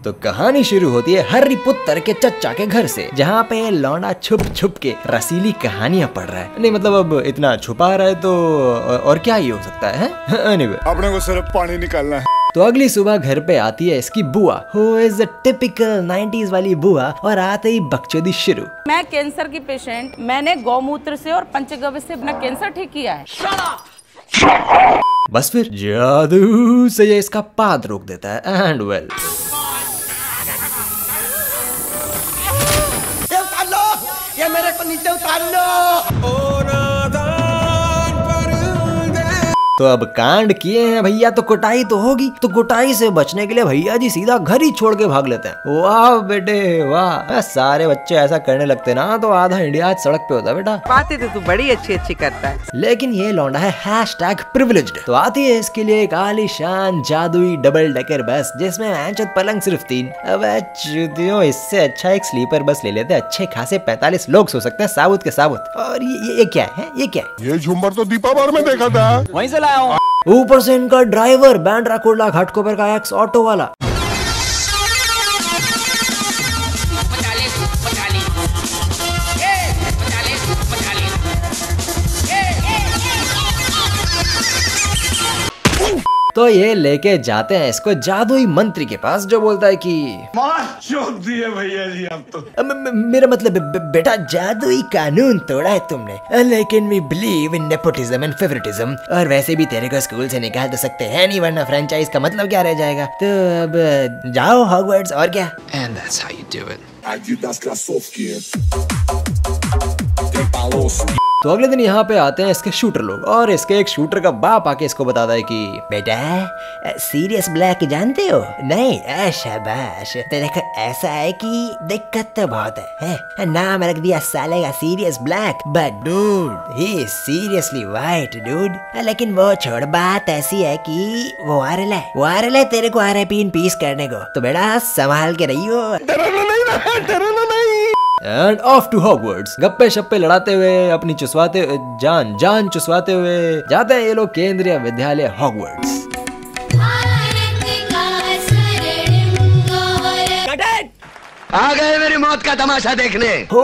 तो कहानी शुरू होती है हैरी पॉटर के चचा के घर से, जहाँ पे लौंडा छुप छुप के रसीली कहानियां पढ़ रहा है। नहीं मतलब अब इतना छुपा रहा है तो और क्या ही हो सकता है? Anyway, अपने को सिर्फ पानी निकालना है। तो अगली सुबह घर पे आती है इसकी बुआ, who is a typical 90s वाली बुआ, और आते ही बकचोदी शुरू। मैं कैंसर की पेशेंट, मैंने गौमूत्र से और पंचगव्य से अपना कैंसर ठीक किया है। बस फिर जादू से ये इसका पाद रोक देता है एंड वेल ये मेरे को नीचे उतार लो। तो अब कांड किए हैं भैया तो कुटाई तो होगी, तो कुटाई से बचने के लिए भैया जी सीधा घर ही छोड़ के भाग लेते हैं। वाह बेटे वाह, सारे बच्चे ऐसा करने लगते ना तो आधा इंडिया आज सड़क पे होता बेटा। बातें तो तू बड़ी अच्छी करता है, लेकिन ये लौंडा है #privileged। तो आती है इसके लिए एक आलीशान जादुई डबल डेकर बस, जिसमें ऐंचत पलंग सिर्फ 3। अब चूतियों, इससे अच्छा एक स्लीपर बस ले लेते, अच्छे खासे 45 लोग सो सकते हैं साबुत के साबुत। और ये क्या है? ये क्या है? ये झूमर तो दीपावली में देखा था, वहीं से लाया हूँ। ऊपर से इनका ड्राइवर बैंड्राकुला घाटकोपर का एक्स ऑटो वाला। तो ये लेके जाते हैं इसको जादुई मंत्री के पास, जो बोलता है कि भैया जी आप तो मेरा मतलब बेटा जादुई कानून तोड़ा है तुमने, लेकिन we believe in nepotism and favouritism, और वैसे भी तेरे को स्कूल से निकाल तो सकते हैं नहीं, वरना फ्रेंचाइज का मतलब क्या रह जाएगा। तो अब जाओ हॉगवर्ट्स, और क्या। And that's how you do it. तो अगले दिन यहाँ पे आते हैं इसके शूटर लोग, और इसके एक शूटर का बाप आके इसको बताता है कि बेटा सीरियस ब्लैक जानते हो? नहीं? शाबाश। तो देखो ऐसा है कि दिक्कत तो बहुत है, नाम रख दिया साले का Sirius Black, but dude he is seriously white dude. लेकिन वो छोड़, बात ऐसी है कि वो आरल है तेरे को RIP इन पीस करने को, तो बेटा संभाल के रहियो। And off to Hogwarts. गप्पे शप्पे लड़ाते हुए, अपनी जान चुसवाते हुए जाते हैं ये लोग केंद्रीय विद्यालय हॉगवर्ट्स। आ गए मेरी मौत का तमाशा देखने। हो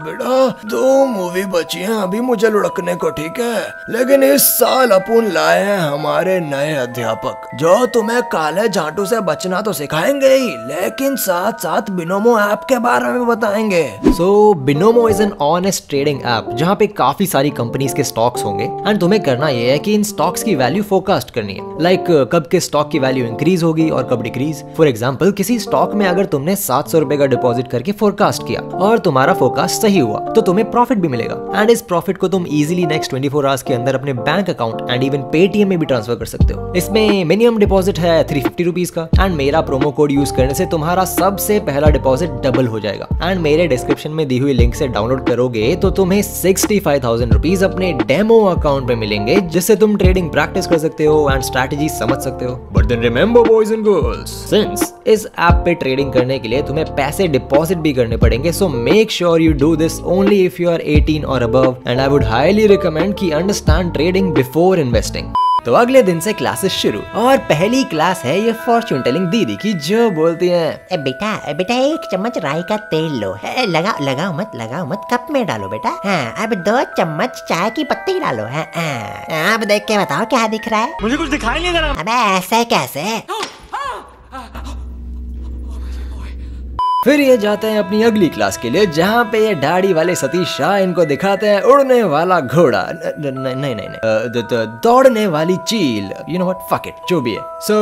बेटा 2 मूवी बची हैं अभी मुझे लुढ़कने को, ठीक है? लेकिन इस साल अपन लाए हैं हमारे नए अध्यापक, जो तुम्हें काले झांटू से बचना तो सिखाएंगे ही, लेकिन साथ साथ बिनोमो ऐप के बारे में बताएंगे। So Binomo is an honest trading app, जहाँ पे काफी सारी कंपनीज के स्टॉक्स होंगे, एंड तुम्हें करना ये है कि इन स्टॉक्स की वैल्यू फोरकास्ट करनी है। लाइक कब के स्टॉक की वैल्यू इंक्रीज होगी और कब डिक्रीज। फॉर एग्जाम्पल, किसी स्टॉक में अगर तुमने 700 रुपए का डिपॉजिट करके फोरकास्ट किया और तुम्हारा फोरकास्ट सही हुआ, तो तुम्हें प्रॉफिट भी मिलेगा, एंड इस प्रॉफिट को तुम इजीली नेक्स्ट 24 आवर्स के अंदर अपने bank account and even Paytm में भी ट्रांसफर कर सकते हो। इसमें मिनिमम डिपॉजिट है 350 रुपीज का, एंड मेरा प्रोमो कोड यूज करने से तुम्हारा सबसे पहला डिपॉजिट डबल हो जाएगा। एंड मेरे डिस्क्रिप्शन में दी हुई लिंक से डाउनलोड करोगे तो तुम्हें 65,000 रुपीज अपने डेमो अकाउंट में मिलेंगे, जिससे तुम ट्रेडिंग प्रैक्टिस कर सकते हो एंड स्ट्रैटेजी समझ सकते हो। But then remember boys and girls, since इस ऐप पे ट्रेडिंग करने के लिए तुम्हें पैसे डिपॉजिट भी करने पड़ेंगे, so make sure you do this only if you are 18 और above, and I would highly recommend कि अंडरस्टैंड ट्रेडिंग बिफोर इन्वेस्टिंग। तो अगले दिन से क्लासेस शुरू, और पहली क्लास है ये फॉर्च्यून टेलिंग दीदी की, जो बोलती हैं बेटा 1 चम्मच राई का तेल लो, लगाओ मत, कप में डालो बेटा। हाँ, अब 2 चम्मच चाय की पत्ती डालो। हाँ, अब देख के बताओ क्या दिख रहा है? मुझे कुछ दिखाई नहीं दे रहा। अबे ऐसे कैसे? फिर ये जाते हैं अपनी अगली क्लास के लिए, जहाँ पे ये दाढ़ी वाले सतीश शाह इनको दिखाते हैं उड़ने वाला घोड़ा, नहीं, दौड़ने वाली चील, you know what, fuck it, जो भी है। सो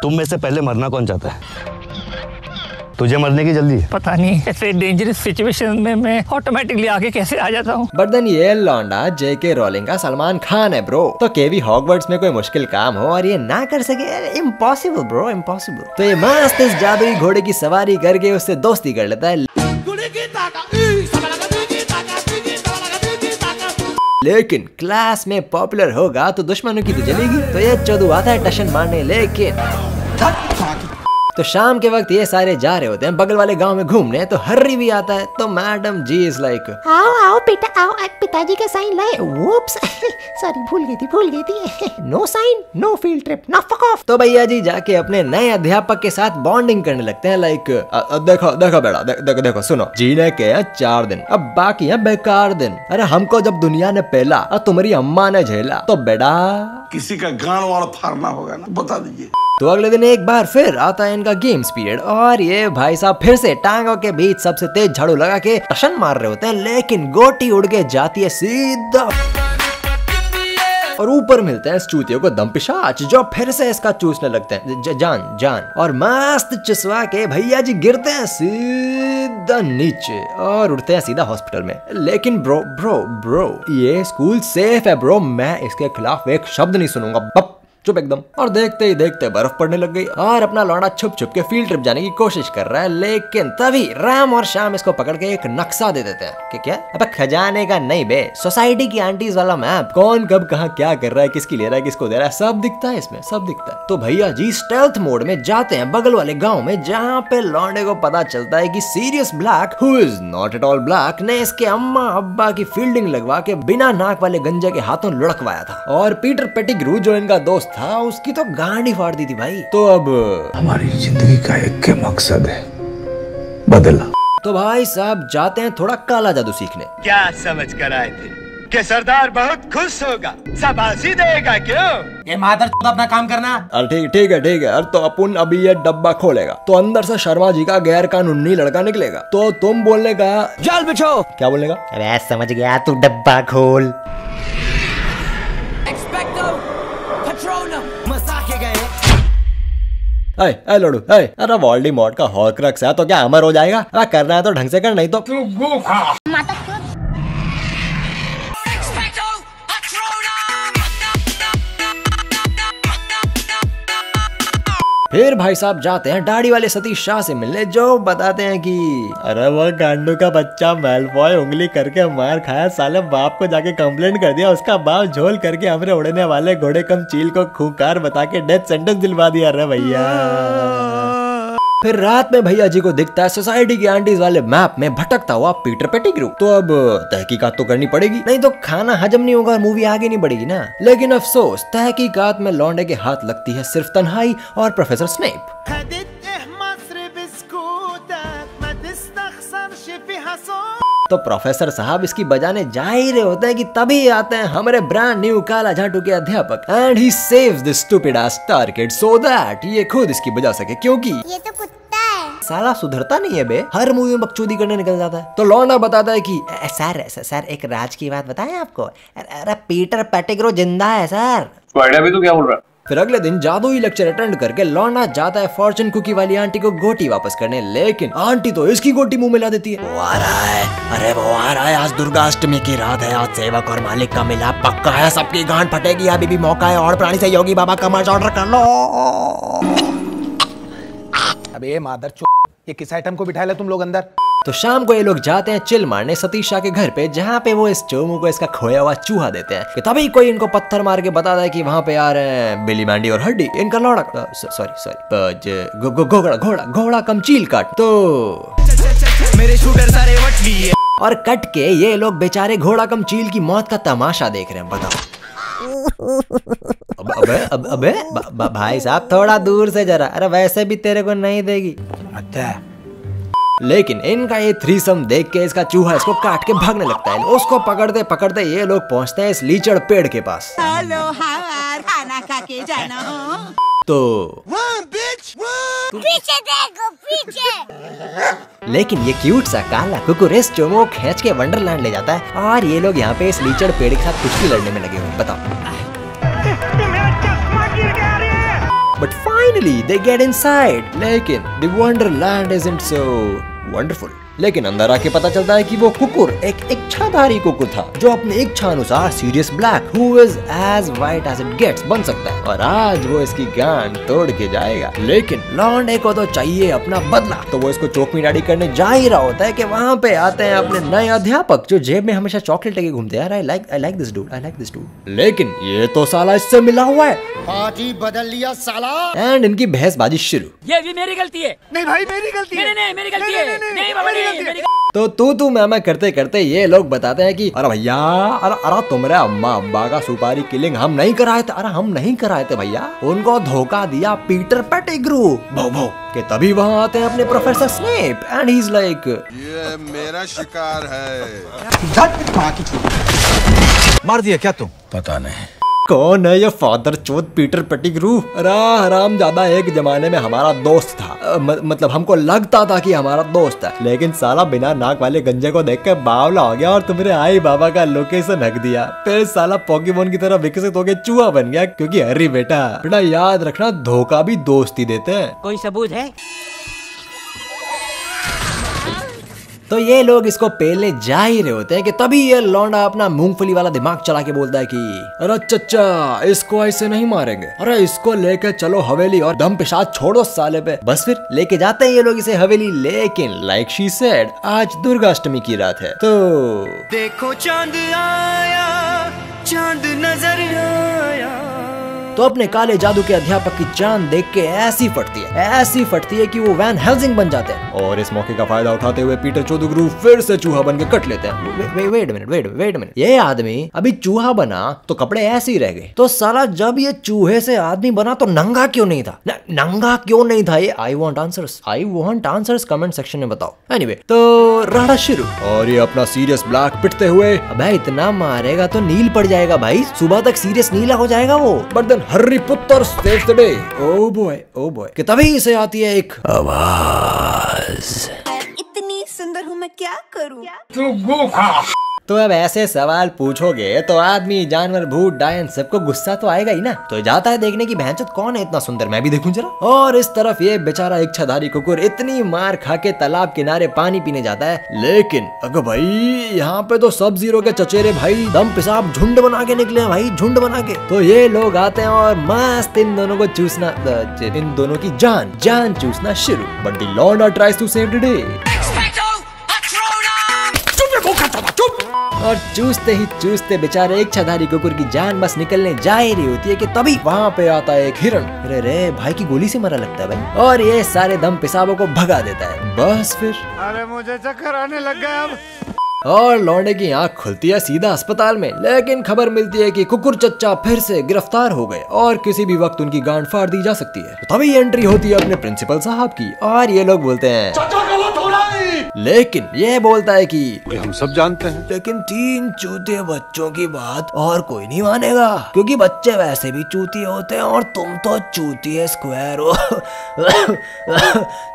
तुम में से पहले मरना कौन चाहता है? तुझे मरने की जल्दी है? पता नहीं, ऐसे डेंजरस सिचुएशन में मैं ऑटोमेटिकली आगे कैसे आ जाता हूँ। बट देन ये लौंडा JK रोलिंग का सलमान खान है ब्रो, तो केवी हॉगवर्ट्स में कोई मुश्किल काम हो और ये ना कर सके, इम्पॉसिबल ब्रो, इम्पॉसिबल। तो ये मस्त इस जादुई घोड़े की सवारी करके उससे दोस्ती कर लेता है, लेकिन क्लास में पॉपुलर होगा तो दुश्मनों की तो जलेगी। तो ये चौधु आता है टशन मारने, लेकिन तो शाम के वक्त ये सारे जा रहे होते हैं बगल वाले गांव में घूमने, तो हर्री भी आता है। तो मैडम जी इज लाइक आओ आओ बेटा आओ, पिताजी का साइन लाए। वुप्स सॉरी भूल गई थी। No sign no field trip no fuck off. तो भैया जी जाके अपने नए अध्यापक के साथ बॉन्डिंग करने लगते हैं। लाइक देखो बेटा, देखो सुनो, जीने के हैं 4 दिन, अब बाकी है बेकार दिन। अरे हमको जब दुनिया ने पहला और तुम्हारी अम्मा ने झेला, तो बेटा किसी का गांड वाला फाड़ना होगा ना, बता दीजिए। तो अगले दिन एक बार फिर आता है इनका गेम्स पीरियड, और ये भाई साहब फिर से टांगों के बीच सबसे तेज झाड़ू लगा के टशन मार रहे होते हैं, लेकिन गोटी उड़ के जाती है सीधा और ऊपर मिलते हैं इस चूतियों को दम पिशाच, जो फिर से इसका चूसने लगते हैं जान और मस्त चुसवा के भैया जी गिरते हैं सीधा नीचे और उड़ते हैं सीधा हॉस्पिटल में। लेकिन ब्रो ये स्कूल सेफ है ब्रो, मैं इसके खिलाफ एक शब्द नहीं सुनूंगा, चुप एकदम। और देखते ही देखते बर्फ पड़ने लग गई और अपना लौंडा छुप छुप के फील्ड ट्रिप जाने की कोशिश कर रहा है, लेकिन तभी राम और श्याम इसको पकड़ के एक नक्शा दे देते हैं कि क्या, अब खजाने का नहीं बे, सोसाइटी की आंटीज वाला मैप, कौन कब कहाँ क्या कर रहा है, किसकी ले रहा है, किसको दे रहा है, सब दिखता है इसमें, सब दिखता है। तो भैया जी स्टेल्थ मोड में जाते हैं बगल वाले गाँव में, जहाँ पे लौंडे को पता चलता है कि serious Black, who is not at all black, ने इसके अम्मा अब्बा की फील्डिंग लगवा के बिना नाक वाले गंजे के हाथों लुढ़कवाया था, और पीटर पेटिग्रू जो इनका दोस्त था उसकी तो गांड ही फाड़ दी थी भाई। तो अब हमारी जिंदगी का एक मकसद है, बदलना। तो भाई साहब जाते हैं थोड़ा काला जादू सीखने। क्या समझ कर आए थे कि सरदार बहुत खुश होगा, शाबाशी देगा क्यों? ये मादर चोद अपना काम करना। अरे ठीक है अरे तो अपन अभी ये डब्बा खोलेगा तो अंदर से शर्मा जी का गैर कानूनी लड़का निकलेगा, तो तुम बोलने का जाल बिछो। क्या बोलने का? अरे समझ गया, तू डब्बा खोल। ऐ लड़ू अरे वोल्डेमॉर्ट का हॉर्क्रक्स है तो क्या अमर हो जाएगा? करना है तो ढंग से कर, नहीं तो फिर भाई साहब जाते हैं दाढ़ी वाले सतीश शाह से मिलने, जो बताते हैं कि अरे वो गांडू का बच्चा मैलफॉय उंगली करके मार खाया, साले बाप को जाके कंप्लेंट कर दिया, उसका बाप झोल करके हमरे उड़ने वाले घोड़े कम चील को खूंखार बता के डेथ सेंटेंस दिलवा दिया। अरे भैया फिर रात में भैया जी को दिखता है सोसाइटी की आंटीज वाले मैप में भटकता हुआ पीटर पेटिग्रू। तो अब तहकीकात तो करनी पड़ेगी, नहीं तो खाना हजम नहीं होगा और मूवी आगे नहीं बढ़ेगी ना। लेकिन अफसोस तहकीकात में लौंडे के हाथ लगती है सिर्फ तन्हाई और प्रोफेसर स्नेप। तो प्रोफेसर साहब इसकी बजाने जा ही रहे होते हैं कि तभी आते हैं हमारे ब्रांड न्यू काला झाटू के अध्यापक, and he saves the stupid S star kid so that ये खुद इसकी बजा सके, क्योंकि ये तो कुत्ता है, साला सुधरता नहीं है बे, हर मूवी में बकचोदी करने निकल जाता है। तो लौंडा बताता है कि सर एक राज की बात बताएं आपको, अरे पीटर पेटिग्रू जिंदा है सर। भी तो क्या बोल रहा? फिर अगले दिन जादुई लेक्चर अटेंड करके लौंडा जाता है फॉर्चून कुकी वाली आंटी को गोटी वापस करने, लेकिन आंटी तो इसकी गोटी मुंह में ला देती है। वो आ रहा है, अरे वो आ रहा है, आज दुर्गाष्टमी की रात है, आज सेवक और मालिक का मिलाप पक्का है, सबकी गांड फटेगी, अभी भी मौका है, और प्राणी से योगी बाबा का मर्च ऑर्डर कर लो। अबे मादर चोद, ये किस आइटम को बिठाया तुम लोग अंदर? तो शाम को ये लोग जाते हैं चिल मारने सतीश शाह के घर पे, जहाँ पे वो इस चोमू को इसका खोया हुआ चूहा देते हैं। कि तभी कोई इनको पत्थर मार के बताता है कि वहाँ पे आ रहे हैं बिली मैंडी और हड्डी, इनका लौड़ा घोड़ा कम चील काट। तो मेरे शूटर सारे वट लिए और कट के ये लोग बेचारे घोड़ा कम चील की मौत का तमाशा देख रहे हैं। बताओ अबे भाई साहब थोड़ा दूर से जरा, अरे वैसे भी तेरे को नहीं देगी। अच्छा लेकिन इनका ये थ्रीसम देख के इसका चूहा इसको काट के भागने लगता है। उसको पकड़ते पकड़ते ये लोग पहुंचते हैं इस लीचड़ पेड़ के पास। हेलो हार खाना खा के जाना हो तो पीछे देखो पीछे। लेकिन ये क्यूट सा काला कुकुर इस चोमो खींच के वंडरलैंड ले जाता है और ये लोग यहाँ पे इस लीचड़ पेड़ के साथ कुश्ती लड़ने में लगे हुए। बताओ But finally they get inside. लेकिन the wonderland isn't so wonderful. लेकिन अंदर आके पता चलता है कि वो कुकुर एक इच्छाधारी कुकुर था जो अपने इच्छा अनुसार Sirius Black who is as white as it gets बन सकता है और आज वो इसकी गांड तोड़ के जाएगा। लेकिन लौंडे को तो चाहिए अपना बदला, तो वो इसको चौक मीनाड़ी करने जा ही रहा होता है कि वहाँ पे आते हैं अपने नए अध्यापक जो जेब में हमेशा चॉकलेट लेके घूमते हैं। I like this dude. लेकिन ये तो साला इससे मिला हुआ है, पार्टी बदल लिया साला। एंड इनकी बहसबाजी शुरू। ये भी मेरी गलती है। नहीं भाई मेरी गलती है। नहीं मेरी गलती है। नहीं बाबा नहीं। तो तू मैं करते करते ये लोग बताते हैं कि अरे भैया अरे तुमरे अम्मा अब्बा का सुपारी किलिंग हम नहीं कराए थे। अरे हम नहीं कराए थे भैया, उनको धोखा दिया पीटर पेटिग्रू भौ के। तभी वहाँ आते हैं अपने professor Snape and he is like ये मेरा शिकार है। मार दिया क्या तुम? पता नहीं कौन है ये फादर चोद पीटर पेटिग्रू? हराम ज्यादा एक जमाने में हमारा दोस्त था, मतलब हमको लगता था कि हमारा दोस्त है, लेकिन साला बिना नाक वाले गंजे को देख के बावला हो गया और तुम्हारे आई बाबा का लोकेशन हक दिया। फिर साला पोकेमोन की तरह विकसित हो गया चूहा बन गया। क्योंकि अरे बेटा याद रखना, धोखा भी दोस्ती देते हैं। कोई सबूत है? तो ये लोग इसको पेलने जा ही रहे होते हैं कि तभी ये लौंडा अपना मूंगफली वाला दिमाग चला के बोलता है कि अरे चच्चा इसको ऐसे नहीं मारेंगे, अरे इसको लेके चलो हवेली और दम पेशाब छोड़ो साले पे। बस फिर लेके जाते हैं ये लोग इसे हवेली। लेकिन लाइक शी सेड आज दुर्गाष्टमी की रात है, तो देखो चांद आया, चांद नजर आया। तो अपने काले जादू के अध्यापक की जान देख के ऐसी फटती है कि वो वैन हेल्सिंग बन जाते हैं। और इस मौके का फायदा उठाते हुए पीटर चोदुग्रू फिर से चूहा बन के कट लेते हैं। वेट मिनट, ये आदमी अभी चूहा बना तो कपड़े ऐसे ही रह गए, तो साला जब ये चूहे से आदमी बना तो नंगा क्यों नहीं था? नंगा क्यों नहीं था ये? I want answers comment section में बताओ। एनीवे, तो राडा शुरू और ये अपना सीरियस ब्लैक पिटते हुए, अबे इतना मारेगा तो नील पड़ जाएगा भाई, सुबह तक सीरियस नीला हो जाएगा वो। बट देन हर्री पुत्र saves the day. Oh boy कि तभी इसे आती है एक आवाज, इतनी सुंदर हूँ मैं क्या करूँ? तू गो खा। तो अब ऐसे सवाल पूछोगे तो आदमी जानवर भूत डायन सबको गुस्सा तो आएगा ही ना। तो जाता है देखने की भैंचोद कौन है इतना सुंदर, मैं भी देखूं जरा। और इस तरफ ये बेचारा इच्छाधारी कुकुर इतनी मार खा के तालाब किनारे पानी पीने जाता है। लेकिन अगर भाई यहाँ पे तो सब जीरो के चचेरे भाई दम पेशाब झुंड बना के निकले हैं भाई, झुंड बना के। तो ये लोग आते हैं और मस्त इन दोनों को चूसना, इन दोनों की जान चूसना शुरू। But the lord tries to save the day. और चूसते बेचारे इच्छाधारी कुकुर की जान बस निकलने जा ही रही होती है कि तभी वहाँ पे आता है एक हिरण। अरे भाई की गोली से मरा लगता है भाई, और ये सारे दम पेशाबों को भगा देता है। बस फिर अरे मुझे चक्कर आने लग गया अब। और लौंडे की आंख खुलती है सीधा अस्पताल में। लेकिन खबर मिलती है कि कुकुर चच्चा फिर से गिरफ्तार हो गए और किसी भी वक्त उनकी गांड फाड़ दी जा सकती है। तो तभी एंट्री होती है अपने प्रिंसिपल साहब की और ये लोग बोलते हैं चाचा गलत हो रहा है। लेकिन ये बोलता है कि हम सब जानते हैं, लेकिन 3 चूतिए बच्चों की बात और कोई नहीं मानेगा, क्योंकि बच्चे वैसे भी चूतिए होते हैं और तुम तो चूतिए स्क्वायर हो।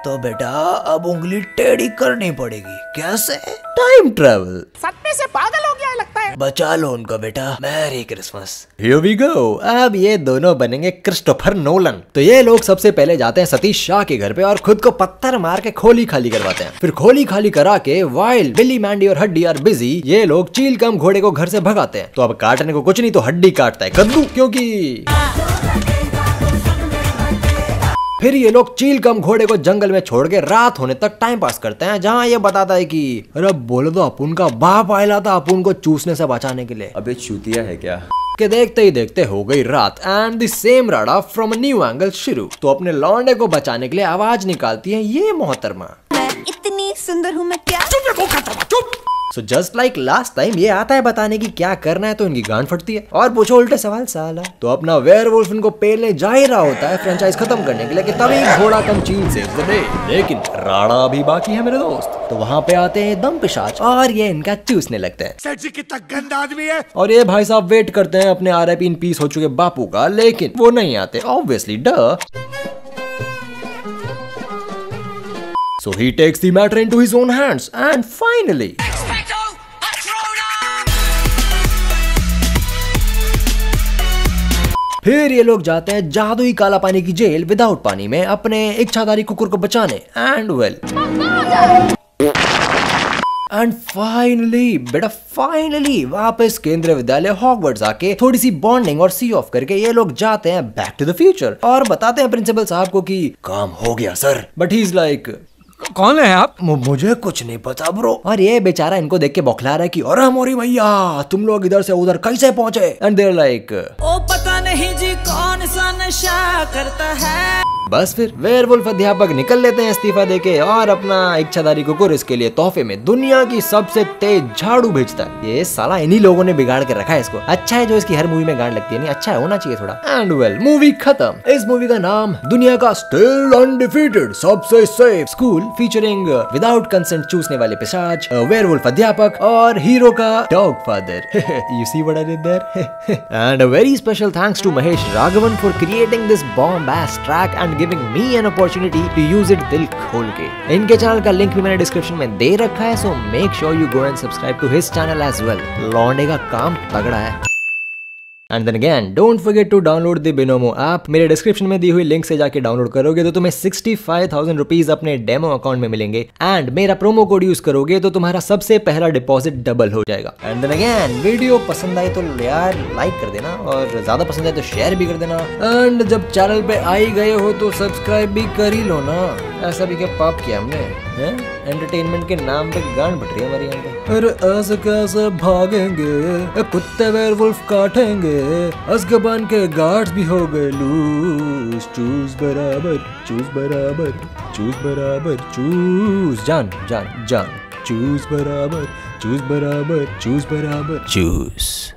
तो बेटा अब उंगली टेढ़ी करनी पड़ेगी। कैसे? Time travel. सपने से पागल हो गया लगता है। बचा लो उनको बेटा। Merry Christmas. Here we go। अब ये दोनों बनेंगे क्रिस्टोफर नोलन। तो ये लोग सबसे पहले जाते हैं सतीश शाह के घर पे और खुद को पत्थर मार के खोली खाली करवाते हैं। फिर खोली खाली करा के वाइल्ड बिली मैंडी और हड्डी आर बिजी ये लोग चील कम घोड़े को घर से भगाते हैं। तो अब काटने को कुछ नहीं तो हड्डी काटता है कद्दू, क्योंकि फिर ये लोग चील कम घोड़े को जंगल में छोड़ के रात होने तक टाइम पास करते हैं, जहाँ ये बताता है कि अरे बोले तो अपुन का बाप आयला था अपुन को चूसने से बचाने के लिए। अबे चूतिया है क्या? के देखते ही देखते हो गई रात and the same Rada from a new angle शुरू। तो अपने लौंडे को बचाने के लिए आवाज निकालती है ये मोहतरमा, इतनी सुंदर हूँ मैं क्या? So just like last time ये आता है बताने की क्या करना है तो इनकी गांड फटती है और पूछो उल्टे सवाल साला। तो अपना वेयरवुल्फ इनको पेलने जा ही रहा होता है फ्रेंचाइज खत्म करने के लिए कि तभी घोड़ा कम चील सेव्स द डे। लेकिन राणा अभी बाकी है मेरे दोस्त। तो वहाँ पे आते हैं दम पिशाच और ये इनका चूसने लगते हैं। सेठ जी कितना गंदा आदमी है। और ये भाई साहब वेट करते हैं अपने RIP इन पीस हो चुके बापू का, लेकिन वो नहीं आते ऑब्वियसली डर। So he takes the matter into his own hands and finally फिर ये लोग जाते हैं जादुई काला पानी की जेल विदाउट पानी में अपने इच्छाधारी कुकुर को बचाने एंड वेल एंड फाइनली बेटा फाइनली वापस केंद्रीय विद्यालय हॉगवर्ट्स आके थोड़ी सी बॉन्डिंग और सी ऑफ करके ये लोग जाते हैं बैक टू द फ्यूचर और बताते हैं प्रिंसिपल साहब को कि काम हो गया sir. But he is like, कौन है आप? मुझे कुछ नहीं पता ब्रो। और ये बेचारा इनको देख के बौखला रहा है कि अरे मोरी भैया तुम लोग इधर से उधर कैसे पहुंचे? एंड देयर लाइक, ओ पता नहीं जी कौन सा नशा करता है। बस फिर वेयरवुल्फ अध्यापक निकल लेते हैं इस्तीफा देके और अपना इच्छाधारी कुकुर इसके लिए तोहफे में दुनिया की सबसे तेज झाड़ू भेजता है। ये साला इन्हीं लोगों ने बिगाड़ के रखा है इसको। अच्छा है जो इसकी हर मूवी में गांड लगती है, नहीं अच्छा है होना चाहिए थोड़ा। एंड वेल मूवी खत्म। इस मूवी का नाम दुनिया का स्टिल अनडिफीटेड सबसे safe school, featuring without consent चूसने वाले पिशाच, वेयरवुल्फ अध्यापक और हीरो का dog father. You see what I did there? And a very special thanks to Mahesh Raghavan for creating this bombast track and giving me an opportunity to use it दिल खोल के। इनके चैनल का लिंक भी मैंने डिस्क्रिप्शन में दे रखा है, so make sure you go and subscribe to his channel as well. लौंडे का काम तगड़ा है। And then again don't forget to download the Binomo app. मेरे डिस्क्रिप्शन में दी हुई लिंक से जाके डाउनलोड करोगे तो तुम्हें 65,000 रुपीज अपने डेमो अकाउंट में मिलेंगे एंड मेरा प्रोमो कोड यूज करोगे तो तुम्हारा सबसे पहला डिपॉजिट डबल हो जाएगा। एंड देन अगेन वीडियो पसंद आए तो यार लाइक कर देना और ज्यादा पसंद आए तो शेयर भी कर देना। एंड जब चैनल पे आ ही गए हो तो सब्सक्राइब भी कर ही लो ना, ऐसा भी क्या पाप किया हमने? एंटरटेनमेंट के नाम पे गांड बट रही है हमारी यहाँ पे। अरे ऐसे कैसे भागेंगे, कुत्ते वेयरवुल्फ काटेंगे, अज़्काबान के गार्ड्स भी हो गए लूज। चूज बराबर चूज बराबर चूज बराबर चूज, जान जान जान, चूज बराबर चूज बराबर चूज बराबर चूज।